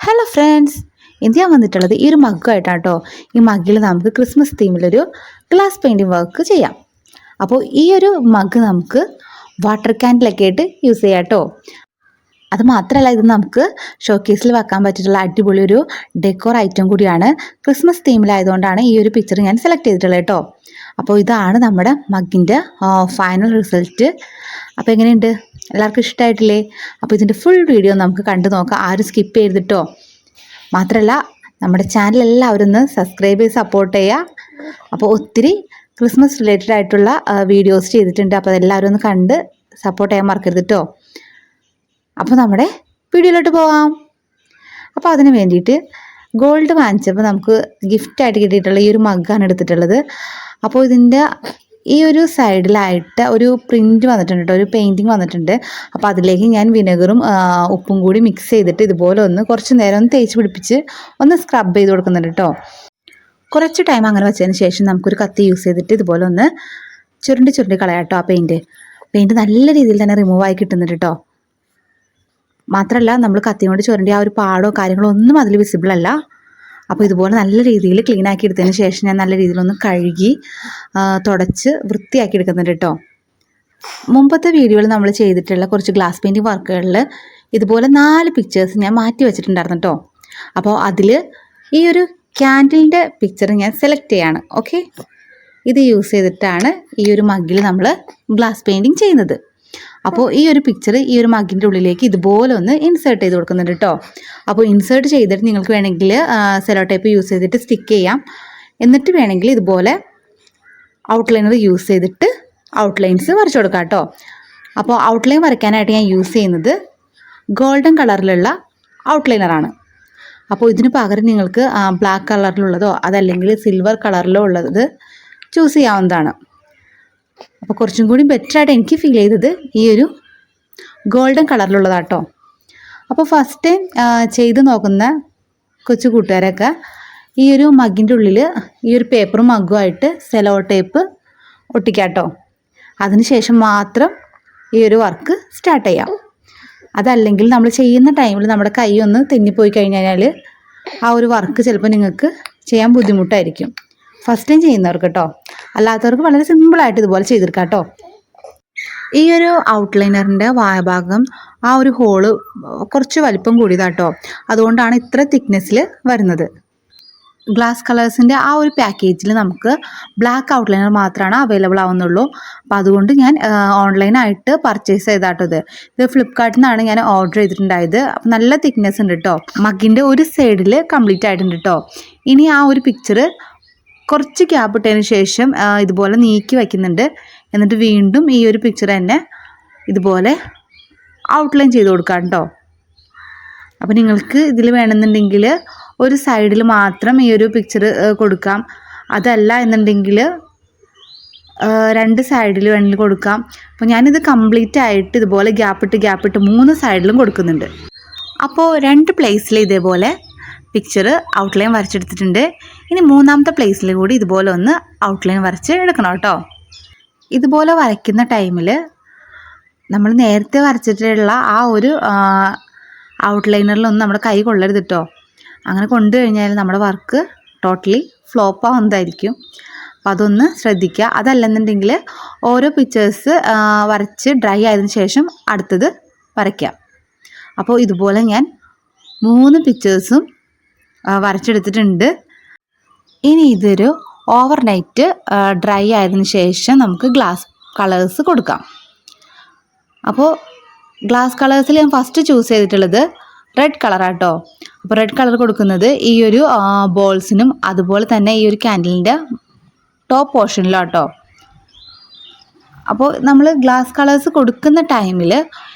Hello friends, ഇന്ന് ഞാൻ വന്നിട്ടുള്ളത് ഈ ഒരു മഗ്ഗായിട്ടാണ് കേട്ടോ. ഈ മഗ്ഗിൽ നമുക്ക് ക്രിസ്മസ് തീമിലൊരു ഗ്ലാസ് പെയിൻറ്റിങ് വർക്ക് ചെയ്യാം. അപ്പോൾ ഈ ഒരു മഗ്ഗ് നമുക്ക് വാട്ടർ ക്യാൻഡിലൊക്കെ ആയിട്ട് യൂസ് ചെയ്യാം കേട്ടോ. അത് മാത്രമല്ല, ഇത് നമുക്ക് ഷോക്കേസിൽ വെക്കാൻ പറ്റിയിട്ടുള്ള അടിപൊളി ഒരു ഡെക്കോർ ഐറ്റം കൂടിയാണ്. ക്രിസ്മസ് തീമിലായതുകൊണ്ടാണ് ഈ ഒരു പിക്ചർ ഞാൻ സെലക്ട് ചെയ്തിട്ടുള്ളത് കേട്ടോ. അപ്പോൾ ഇതാണ് നമ്മുടെ മഗ്ഗിൻ്റെ ഫൈനൽ റിസൾട്ട്. അപ്പോൾ എങ്ങനെയുണ്ട്, എല്ലാവർക്കും ഇഷ്ടമായിട്ടില്ലേ? അപ്പോൾ ഇതിൻ്റെ ഫുൾ വീഡിയോ നമുക്ക് കണ്ടു നോക്കാം, ആരും സ്കിപ്പ് ചെയ്തിട്ടോ. മാത്രമല്ല, നമ്മുടെ ചാനൽ എല്ലാവരും ഒന്ന് സബ്സ്ക്രൈബ് ചെയ്ത് സപ്പോർട്ട് ചെയ്യുക. അപ്പോൾ ഒത്തിരി ക്രിസ്മസ് റിലേറ്റഡ് ആയിട്ടുള്ള വീഡിയോസ് ചെയ്തിട്ടുണ്ട്, അപ്പോൾ അതെല്ലാവരും ഒന്ന് കണ്ട് സപ്പോർട്ട് ചെയ്യാൻ മറക്കരുത് കേട്ടോ. അപ്പോൾ നമ്മുടെ വീഡിയോയിലോട്ട് പോകാം. അപ്പോൾ അതിന് വേണ്ടിയിട്ട് ഗോൾഡ് വാങ്ങിച്ചപ്പോൾ നമുക്ക് ഗിഫ്റ്റായിട്ട് കിട്ടിയിട്ടുള്ള ഈ ഒരു മഗ്ഗാണ് എടുത്തിട്ടുള്ളത്. അപ്പോൾ ഇതിൻ്റെ ഈ ഒരു സൈഡിലായിട്ട് ഒരു പ്രിൻറ്റ് വന്നിട്ടുണ്ട് കേട്ടോ, ഒരു പെയിൻറ്റിങ് വന്നിട്ടുണ്ട്. അപ്പോൾ അതിലേക്ക് ഞാൻ വിനെഗറും ഉപ്പും കൂടി മിക്സ് ചെയ്തിട്ട് ഇതുപോലെ ഒന്ന് കുറച്ച് നേരം ഒന്ന് തേച്ച് പിടിപ്പിച്ച് ഒന്ന് സ്ക്രബ് ചെയ്ത് കൊടുക്കുന്നുണ്ട് കേട്ടോ. കുറച്ച് ടൈം അങ്ങനെ വെച്ചതിന് ശേഷം നമുക്കൊരു കത്തി യൂസ് ചെയ്തിട്ട് ഇതുപോലെ ഒന്ന് ചുരുണ്ടി കളയാം കേട്ടോ. ആ പെയിൻറ്റ് നല്ല രീതിയിൽ തന്നെ റിമൂവ് ആയി കിട്ടുന്നുണ്ട് കേട്ടോ. മാത്രമല്ല, നമ്മൾ കത്തി കൊണ്ട് ചുരണ്ടി ആ ഒരു പാടോ കാര്യങ്ങളോ ഒന്നും അതിൽ വിസിബിൾ അല്ല. അപ്പോൾ ഇതുപോലെ നല്ല രീതിയിൽ ക്ലീൻ ആക്കി എടുത്തതിന് ശേഷം ഞാൻ നല്ല രീതിയിലൊന്ന് കഴുകി തുടച്ച് വൃത്തിയാക്കി എടുക്കുന്നുണ്ട് കേട്ടോ. മുമ്പത്തെ വീഡിയോയിൽ നമ്മൾ ചെയ്തിട്ടുള്ള കുറച്ച് ഗ്ലാസ് പെയിൻറ്റിങ് വർക്കുകളിൽ ഇതുപോലെ 4 പിക്ചേഴ്സ് ഞാൻ മാറ്റി വെച്ചിട്ടുണ്ടായിരുന്നു കേട്ടോ. അപ്പോൾ അതിൽ ഈ ഒരു ക്യാൻഡിലിൻ്റെ പിക്ചർ ഞാൻ സെലക്ട് ചെയ്യാണ്. ഓക്കെ, ഇത് യൂസ് ചെയ്തിട്ടാണ് ഈ ഒരു മഗ്ഗിൽ നമ്മൾ ഗ്ലാസ് പെയിൻറ്റിങ് ചെയ്യുന്നത്. അപ്പോൾ ഈ ഒരു പിക്ചർ ഈ ഒരു മഗ്ഗിൻ്റെ ഉള്ളിലേക്ക് ഇതുപോലെ ഒന്ന് ഇൻസേർട്ട് ചെയ്ത് കൊടുക്കുന്നുണ്ട് കേട്ടോ. അപ്പോൾ ഇൻസേർട്ട് ചെയ്തിട്ട് നിങ്ങൾക്ക് വേണമെങ്കിൽ സെലോ ടേപ്പ് യൂസ് ചെയ്തിട്ട് സ്റ്റിക്ക് ചെയ്യാം. എന്നിട്ട് വേണമെങ്കിൽ ഇതുപോലെ ഔട്ട്ലൈനർ യൂസ് ചെയ്തിട്ട് ഔട്ട്ലൈൻസ് വരച്ചു കൊടുക്കാം കേട്ടോ. അപ്പോൾ ഔട്ട്ലൈൻ വരയ്ക്കാനായിട്ട് ഞാൻ യൂസ് ചെയ്യുന്നത് ഗോൾഡൻ കളറിലുള്ള ഔട്ട്ലൈനറാണ്. അപ്പോൾ ഇതിന് പകരം നിങ്ങൾക്ക് ബ്ലാക്ക് കളറിലുള്ളതോ അതല്ലെങ്കിൽ സിൽവർ കളറിലോ ഉള്ളത് ചൂസ് ചെയ്യാവുന്നതാണ്. അപ്പോൾ കുറച്ചും കൂടി ബെറ്ററായിട്ട് എനിക്ക് ഫീൽ ചെയ്തത് ഈ ഒരു ഗോൾഡൻ കളറിലുള്ളതാട്ടോ. അപ്പോൾ ഫസ്റ്റ് ടൈം ചെയ്ത് നോക്കുന്ന കൊച്ചു കൂട്ടുകാരൊക്കെ ഈ ഒരു മഗ്ഗിൻ്റെ ഉള്ളിൽ ഈ ഒരു പേപ്പറും മഗ്ഗുമായിട്ട് സെലോ ടേപ്പ് ഒട്ടിക്കാട്ടോ. അതിനുശേഷം മാത്രം ഈ ഒരു വർക്ക് സ്റ്റാർട്ട് ചെയ്യാം. അതല്ലെങ്കിൽ നമ്മൾ ചെയ്യുന്ന ടൈമിൽ നമ്മുടെ കൈ ഒന്ന് തെന്നിപ്പോയി കഴിഞ്ഞാൽ ആ ഒരു വർക്ക് ചിലപ്പോൾ നിങ്ങൾക്ക് ചെയ്യാൻ ബുദ്ധിമുട്ടായിരിക്കും, ഫസ്റ്റ് ടൈം ചെയ്യുന്നവർക്ക് കേട്ടോ. അല്ലാത്തവർക്ക് വളരെ സിമ്പിളായിട്ട് ഇതുപോലെ ചെയ്തെടുക്കാം കേട്ടോ. ഈ ഒരു ഔട്ട്ലൈനറിൻ്റെ വായഭാഗം ആ ഒരു ഹോള് കുറച്ച് വലിപ്പം കൂടിയതാട്ടോ, അതുകൊണ്ടാണ് ഇത്ര തിക്നെസ്സിൽ വരുന്നത്. ഗ്ലാസ് കളേഴ്സിൻ്റെ ആ ഒരു പാക്കേജിൽ നമുക്ക് ബ്ലാക്ക് ഔട്ട്ലൈനർ മാത്രമാണ് അവൈലബിൾ ആവുന്നുള്ളൂ. അപ്പോൾ അതുകൊണ്ട് ഞാൻ ഓൺലൈനായിട്ട് പർച്ചേസ് ചെയ്താട്ടോ. ഇത് ഫ്ലിപ്കാർട്ടിൽ നിന്നാണ് ഞാൻ ഓർഡർ ചെയ്തിട്ടുണ്ടായത്. അപ്പോൾ നല്ല തിക്നെസ് ഉണ്ട് കേട്ടോ. മഗ്ഗിൻ്റെ ഒരു സൈഡിൽ കംപ്ലീറ്റ് ആയിട്ടുണ്ട് കേട്ടോ. ഇനി ആ ഒരു പിക്ചർ കുറച്ച് ഗ്യാപ്പ് ഇട്ടതിന് ശേഷം ഇതുപോലെ നീക്കി വയ്ക്കുന്നുണ്ട്. എന്നിട്ട് വീണ്ടും ഈ ഒരു പിക്ചർ തന്നെ ഇതുപോലെ ഔട്ട്ലൈൻ ചെയ്ത് കൊടുക്കാം കേട്ടോ. അപ്പോൾ നിങ്ങൾക്ക് ഇതിൽ വേണമെന്നുണ്ടെങ്കിൽ ഒരു സൈഡിൽ മാത്രം ഈ ഒരു പിക്ചർ കൊടുക്കാം. അതല്ല എന്നുണ്ടെങ്കിൽ 2 സൈഡിൽ വേണമെങ്കിൽ കൊടുക്കാം. അപ്പോൾ ഞാനിത് കംപ്ലീറ്റ് ആയിട്ട് ഇതുപോലെ ഗ്യാപ്പിട്ട് 3 സൈഡിലും കൊടുക്കുന്നുണ്ട്. അപ്പോൾ 2 പ്ലേസിൽ ഇതേപോലെ പിക്ചർ ഔട്ട്ലൈൻ വരച്ചെടുത്തിട്ടുണ്ട്. ഇനി 3ാമത്തെ പ്ലേസിൽ കൂടി ഇതുപോലെ ഒന്ന് ഔട്ട്ലൈൻ വരച്ച് എടുക്കണം കേട്ടോ. ഇതുപോലെ വരയ്ക്കുന്ന ടൈമിൽ നമ്മൾ നേരത്തെ വരച്ചിട്ടുള്ള ആ ഒരു ഔട്ട്ലൈനറിലൊന്നും നമ്മുടെ കൈ കൊള്ളരുത് കേട്ടോ. അങ്ങനെ കൊണ്ടു കഴിഞ്ഞാൽ നമ്മുടെ വർക്ക് ടോട്ടലി ഫ്ലോപ്പ് ആവുന്നതായിരിക്കും. അപ്പോൾ അതൊന്ന് ശ്രദ്ധിക്കുക. അതല്ലെന്നുണ്ടെങ്കിൽ ഓരോ പിക്ചേഴ്സ് വരച്ച് ഡ്രൈ ആയതിനു ശേഷം അടുത്തത് വരയ്ക്കാം. അപ്പോൾ ഇതുപോലെ ഞാൻ 3 പിക്ചേഴ്സും വരച്ചെടുത്തിട്ടുണ്ട്. ഇനി ഇതൊരു ഓവർനൈറ്റ് ഡ്രൈ ആയതിനു ശേഷം നമുക്ക് ഗ്ലാസ് കളേഴ്സ് കൊടുക്കാം. അപ്പോൾ ഗ്ലാസ് കളേഴ്സിൽ ഞാൻ ഫസ്റ്റ് ചൂസ് ചെയ്തിട്ടുള്ളത് റെഡ് കളറാട്ടോ. അപ്പോൾ റെഡ് കളർ കൊടുക്കുന്നത് ഈ ഒരു ബോൾസിനും അതുപോലെ തന്നെ ഈ ഒരു ക്യാൻഡിലിൻ്റെ ടോപ്പ് പോർഷനിലാട്ടോ. അപ്പോൾ നമ്മൾ ഗ്ലാസ് കളേഴ്സ് കൊടുക്കുന്ന ടൈമിൽ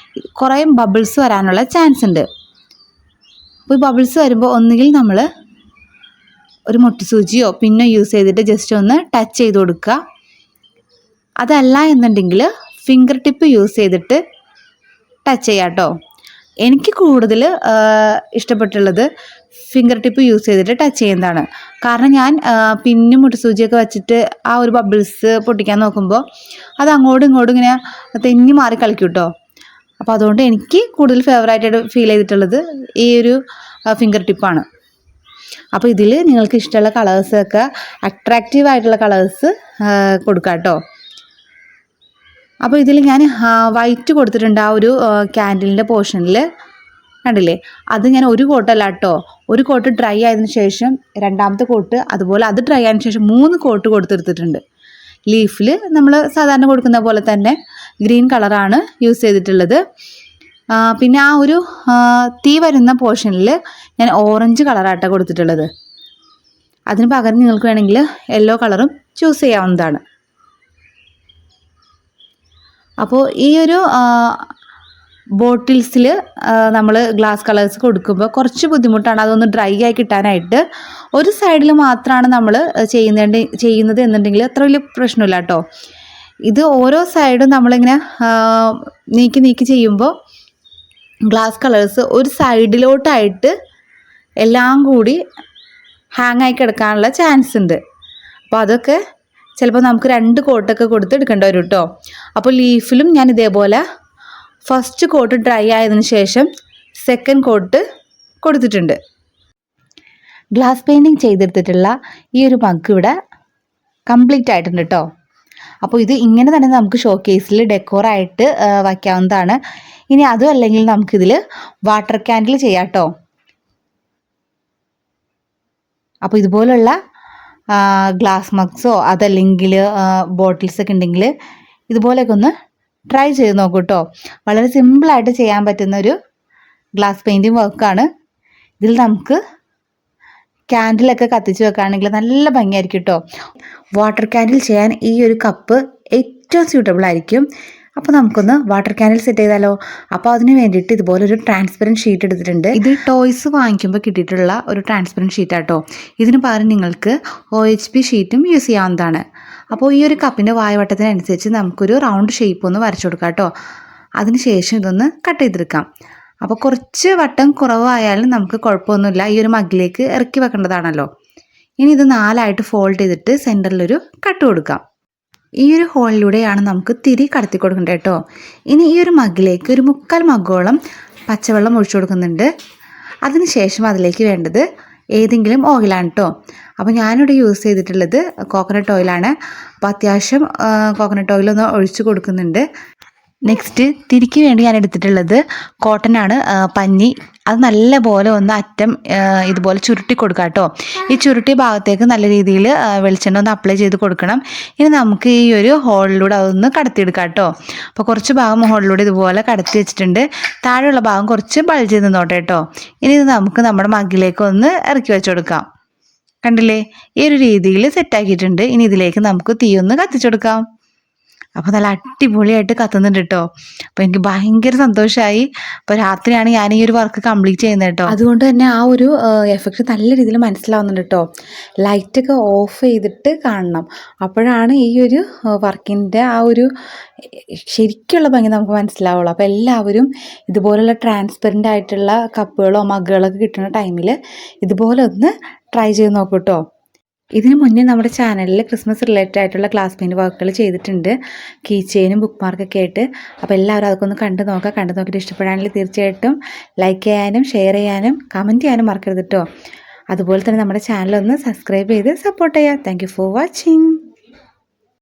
കുറേ ബബിൾസ് വരാനുള്ള ചാൻസ് ഉണ്ട്. അപ്പോൾ ഈ ബബിൾസ് വരുമ്പോൾ ഒന്നുകിൽ നമ്മൾ ഒരു മുട്ടിസൂചിയോ പിന്നോ യൂസ് ചെയ്തിട്ട് ജസ്റ്റ് ഒന്ന് ടച്ച് ചെയ്ത് കൊടുക്കുക. അതല്ല എന്നുണ്ടെങ്കിൽ ഫിംഗർ ടിപ്പ് യൂസ് ചെയ്തിട്ട് ടച്ച് ചെയ്യാം കേട്ടോ. എനിക്ക് കൂടുതൽ ഇഷ്ടപ്പെട്ടുള്ളത് ഫിംഗർ ടിപ്പ് യൂസ് ചെയ്തിട്ട് ടച്ച് ചെയ്യുന്നതാണ്. കാരണം ഞാൻ പിന്നും മുട്ടിസൂചിയൊക്കെ വെച്ചിട്ട് ആ ഒരു ബബിൾസ് പൊട്ടിക്കാൻ നോക്കുമ്പോൾ അത് അങ്ങോട്ടും ഇങ്ങോട്ടും ഇങ്ങനെ തെന്നി മാറി കളിക്കും കേട്ടോ. അപ്പോൾ അതുകൊണ്ട് എനിക്ക് കൂടുതൽ ഫേവറേറ്റായിട്ട് ഫീൽ ചെയ്തിട്ടുള്ളത് ഈ ഒരു ഫിംഗർ ടിപ്പാണ്. അപ്പോൾ ഇതിൽ നിങ്ങൾക്ക് ഇഷ്ടമുള്ള കളേഴ്സൊക്കെ അട്രാക്റ്റീവ് ആയിട്ടുള്ള കളേഴ്സ് കൊടുക്കാം കേട്ടോ. അപ്പോൾ ഇതിൽ ഞാൻ വൈറ്റ് കൊടുത്തിട്ടുണ്ട് ആ ഒരു ക്യാൻഡിലിൻ്റെ പോർഷനിൽ, കണ്ടില്ലേ? അത് ഞാൻ ഒരു കോട്ടല്ല കേട്ടോ, ഒരു കോട്ട് ഡ്രൈ ആയതിനു ശേഷം രണ്ടാമത്തെ കോട്ട്, അതുപോലെ അത് ഡ്രൈ ആയതിനു ശേഷം 3 കോട്ട് കൊടുത്തെടുത്തിട്ടുണ്ട്. ലീഫിൽ നമ്മൾ സാധാരണ കൊടുക്കുന്ന പോലെ തന്നെ ഗ്രീൻ കളറാണ് യൂസ് ചെയ്തിട്ടുള്ളത്. പിന്നെ ആ ഒരു തീ വരുന്ന പോർഷനിൽ ഞാൻ ഓറഞ്ച് കളറാട്ടോ കൊടുത്തിട്ടുള്ളത്. അതിന് പകരം നിങ്ങൾക്ക് വേണമെങ്കിൽ യെല്ലോ കളറും ചൂസ് ചെയ്യാവുന്നതാണ്. അപ്പോൾ ഈ ഒരു ബോട്ടിൽസിൽ നമ്മൾ ഗ്ലാസ് കളേഴ്സ് കൊടുക്കുമ്പോൾ കുറച്ച് ബുദ്ധിമുട്ടാണ് അതൊന്ന് ഡ്രൈ ആയി കിട്ടാനായിട്ട്. ഒരു സൈഡിൽ മാത്രമാണ് നമ്മൾ ചെയ്യുന്നത് എന്നുണ്ടെങ്കിൽ അത്ര വലിയ പ്രശ്നമില്ല കേട്ടോ. ഇത് ഓരോ സൈഡും നമ്മളിങ്ങനെ നീക്കി ചെയ്യുമ്പോൾ ഗ്ലാസ് കളേഴ്സ് ഒരു സൈഡിലോട്ടായിട്ട് എല്ലാം കൂടി ഹാങ് ആയി കിടക്കാനുള്ള ചാൻസ് ഉണ്ട്. അപ്പോൾ അതൊക്കെ ചിലപ്പോൾ നമുക്ക് 2 കോട്ടൊക്കെ കൊടുത്ത് എടുക്കേണ്ടി വരും കേട്ടോ. അപ്പോൾ ലീഫിലും ഞാൻ ഇതേപോലെ ഫസ്റ്റ് കോട്ട് ഡ്രൈ ആയതിനു ശേഷം സെക്കൻഡ് കോട്ട് കൊടുത്തിട്ടുണ്ട്. ഗ്ലാസ് പെയിൻറ്റിങ് ചെയ്തെടുത്തിട്ടുള്ള ഈ ഒരു മഗ് ഇവിടെ കംപ്ലീറ്റ് ആയിട്ടുണ്ട് കേട്ടോ. അപ്പോൾ ഇത് ഇങ്ങനെ തന്നെ നമുക്ക് ഷോ കേസിൽ ഡെക്കോറായിട്ട് വയ്ക്കാവുന്നതാണ്. ഇനി അതും അല്ലെങ്കിൽ നമുക്കിതിൽ വാട്ടർ ക്യാൻഡിൽ ചെയ്യാം കേട്ടോ. അപ്പോൾ ഇതുപോലുള്ള ഗ്ലാസ് മഗ്സോ അതല്ലെങ്കിൽ ബോട്ടിൽസൊക്കെ ഉണ്ടെങ്കിൽ ഇതുപോലെയൊക്കെ ഒന്ന് ട്രൈ ചെയ്ത് നോക്കൂ കേട്ടോ. വളരെ സിമ്പിളായിട്ട് ചെയ്യാൻ പറ്റുന്ന ഒരു ഗ്ലാസ് പെയിൻറ്റിങ് വർക്കാണ്. ഇതിൽ നമുക്ക് ക്യാൻഡിലൊക്കെ കത്തിച്ച് വെക്കുകയാണെങ്കിൽ നല്ല ഭംഗിയായിരിക്കും കേട്ടോ. വാട്ടർ ക്യാൻഡിൽ ചെയ്യാൻ ഈ ഒരു കപ്പ് ഏറ്റവും സ്യൂട്ടബിൾ ആയിരിക്കും. അപ്പോൾ നമുക്കൊന്ന് വാട്ടർ ക്യാൻഡിൽ സെറ്റ് ചെയ്താലോ. അപ്പോൾ അതിന് വേണ്ടിയിട്ട് ഇതുപോലൊരു ട്രാൻസ്പെറൻറ്റ് ഷീറ്റ് എടുത്തിട്ടുണ്ട്. ഇത് ടോയ്സ് വാങ്ങിക്കുമ്പോൾ കിട്ടിയിട്ടുള്ള ഒരു ട്രാൻസ്പെറൻറ്റ് ഷീറ്റാട്ടോ. ഇതിന് പകരം നിങ്ങൾക്ക് OHP ഷീറ്റും യൂസ് ചെയ്യാവുന്നതാണ്. അപ്പോൾ ഈ ഒരു കപ്പിൻ്റെ വായവട്ടത്തിനനുസരിച്ച് നമുക്കൊരു റൗണ്ട് ഷേപ്പ് ഒന്ന് വരച്ചു കൊടുക്കാം കേട്ടോ. അതിന് ശേഷം ഇതൊന്ന് കട്ട് ചെയ്തെടുക്കാം. അപ്പോൾ കുറച്ച് വട്ടം കുറവായാലും നമുക്ക് കുഴപ്പമൊന്നുമില്ല, ഈ ഒരു മഗ്ഗിലേക്ക് ഇറക്കി വെക്കേണ്ടതാണല്ലോ. ഇനി ഇത് 4ആയിട്ട് ഫോൾഡ് ചെയ്തിട്ട് സെൻറ്ററിലൊരു കട്ട് കൊടുക്കാം. ഈ ഒരു ഹോളിലൂടെയാണ് നമുക്ക് തിരി കടത്തി കൊടുക്കേണ്ടത് കേട്ടോ. ഇനി ഈ ഒരു മഗ്ഗിലേക്ക് ഒരു 3/4 മഗ്ഗോളം പച്ചവെള്ളം ഒഴിച്ചു കൊടുക്കുന്നുണ്ട്. അതിന് ശേഷം അതിലേക്ക് വേണ്ടത് ഏതെങ്കിലും ഓയിലാണ് കേട്ടോ. അപ്പോൾ ഞാനിവിടെ യൂസ് ചെയ്തിട്ടുള്ളത് കോക്കനട്ട് ഓയിലാണ്. അപ്പോൾ അത്യാവശ്യം കോക്കനട്ട് ഓയിലൊന്ന് ഒഴിച്ച് കൊടുക്കുന്നുണ്ട്. നെക്സ്റ്റ് തിരിക്ക് വേണ്ടി ഞാൻ എടുത്തിട്ടുള്ളത് കോട്ടനാണ്, പഞ്ഞി. അത് നല്ല പോലെ ഒന്ന് അറ്റം ഇതുപോലെ ചുരുട്ടി കൊടുക്കാം കേട്ടോ. ഈ ചുരുട്ടിയ ഭാഗത്തേക്ക് നല്ല രീതിയിൽ വെളിച്ചെണ്ണ ഒന്ന് അപ്ലൈ ചെയ്ത് കൊടുക്കണം. ഇനി നമുക്ക് ഈ ഒരു ഹോളിലൂടെ അതൊന്ന് കടത്തിയെടുക്കാം കേട്ടോ. അപ്പോൾ കുറച്ച് ഭാഗം ഹോളിലൂടെ ഇതുപോലെ കടത്തി വെച്ചിട്ടുണ്ട്. താഴെയുള്ള ഭാഗം കുറച്ച് ബൾജ് ചെയ്ത് നിന്നോട്ടെ കേട്ടോ. ഇനി ഇത് നമുക്ക് നമ്മുടെ മഗ്ഗിലേക്ക് ഒന്ന് ഇറക്കി വെച്ച് കൊടുക്കാം. കണ്ടില്ലേ, ഈ ഒരു രീതിയിൽ സെറ്റാക്കിയിട്ടുണ്ട്. ഇനി ഇതിലേക്ക് നമുക്ക് തീ ഒന്ന് കത്തിച്ചെടുക്കാം. അപ്പോൾ നല്ല അടിപൊളിയായിട്ട് കത്തുന്നുണ്ട് കേട്ടോ. അപ്പോൾ എനിക്ക് ഭയങ്കര സന്തോഷമായി. അപ്പോൾ രാത്രിയാണ് ഞാൻ ഈ ഒരു വർക്ക് കംപ്ലീറ്റ് ചെയ്യുന്നത് കേട്ടോ. അതുകൊണ്ട് തന്നെ ആ ഒരു എഫക്റ്റ് നല്ല രീതിയിൽ മനസ്സിലാവുന്നുണ്ട് കേട്ടോ. ലൈറ്റൊക്കെ ഓഫ് ചെയ്തിട്ട് കാണണം, അപ്പോഴാണ് ഈ ഒരു വർക്കിൻ്റെ ആ ഒരു ശരിക്കുള്ള ഭംഗി നമുക്ക് മനസ്സിലാവുള്ളൂ. അപ്പോൾ എല്ലാവരും ഇതുപോലുള്ള ട്രാൻസ്പെറൻ്റ് ആയിട്ടുള്ള കപ്പുകളോ മഗ്ഗുകളൊക്കെ കിട്ടുന്ന ടൈമിൽ ഇതുപോലെ ഒന്ന് ട്രൈ ചെയ്ത് നോക്കൂ കേട്ടോ. ഇതിന് മുന്നേ നമ്മുടെ ചാനലിൽ ക്രിസ്മസ് റിലേറ്റഡ് ആയിട്ടുള്ള ക്ലാസ് പെയിൻറ്റ് വർക്കുകൾ ചെയ്തിട്ടുണ്ട്, കീ ചെയിനും ബുക്ക് മാർക്കൊക്കെ ആയിട്ട്. അപ്പോൾ എല്ലാവരും അതൊക്കെ ഒന്ന് കണ്ടു നോക്കിയിട്ട് ഇഷ്ടപ്പെടുകയാണെങ്കിൽ തീർച്ചയായിട്ടും ലൈക്ക് ചെയ്യാനും ഷെയർ ചെയ്യാനും കമൻറ്റ് ചെയ്യാനും മറക്കരുത് കേട്ടോ. അതുപോലെ തന്നെ നമ്മുടെ ചാനലൊന്ന് സബ്സ്ക്രൈബ് ചെയ്ത് സപ്പോർട്ട് ചെയ്യുക. Thank you for watching.